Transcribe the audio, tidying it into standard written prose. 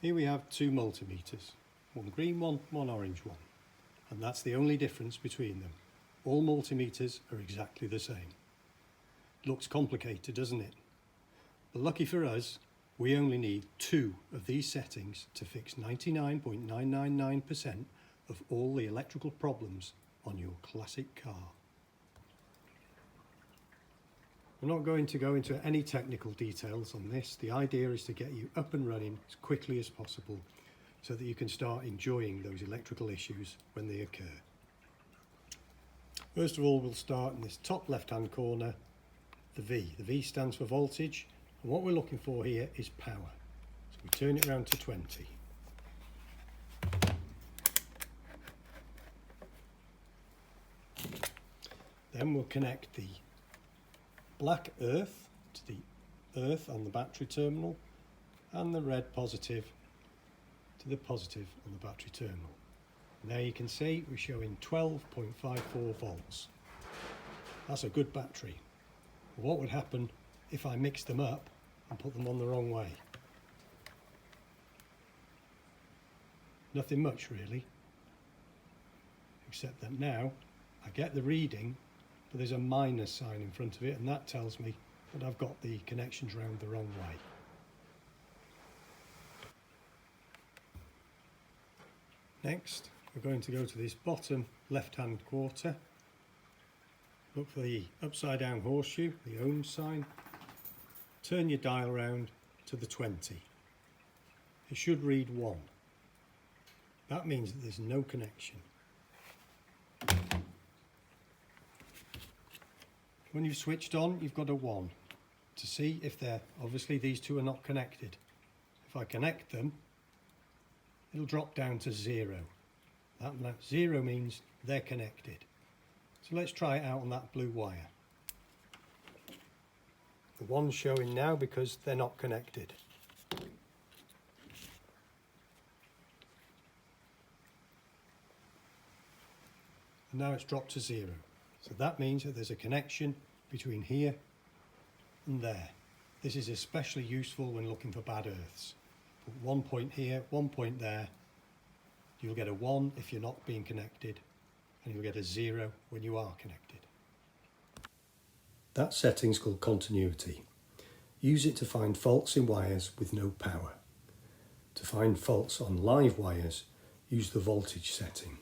Here we have two multimeters, one green one, one orange one, and that's the only difference between them. All multimeters are exactly the same. Looks complicated, doesn't it? But lucky for us, we only need two of these settings to fix 99.999% of all the electrical problems on your classic car. We're not going to go into any technical details on this. The idea is to get you up and running as quickly as possible so that you can start enjoying those electrical issues when they occur. First of all, we'll start in this top left-hand corner, the V. The V stands for voltage, and what we're looking for here is power. So we turn it around to 20. Then we'll connect the black earth to the earth on the battery terminal and the red positive to the positive on the battery terminal. And there you can see we're showing 12.54 volts. That's a good battery. What would happen if I mixed them up and put them on the wrong way? Nothing much really, except that now I get the reading, but there's a minus sign in front of it, and that tells me that I've got the connections round the wrong way. Next, we're going to go to this bottom left-hand quarter, look for the upside down horseshoe, the ohm sign, turn your dial round to the 20. It should read 1. That means that there's no connection. When you've switched on, you've got a 1 to see if they're, obviously these two are not connected. If I connect them, it'll drop down to 0. That 0 means they're connected. So let's try it out on that blue wire. The 1's showing now because they're not connected. And now it's dropped to 0. So that means that there's a connection between here and there. This is especially useful when looking for bad earths. Put 1 point here, 1 point there. You'll get a 1 if you're not being connected, and you'll get a 0 when you are connected. That setting's called continuity. Use it to find faults in wires with no power. To find faults on live wires, use the voltage setting.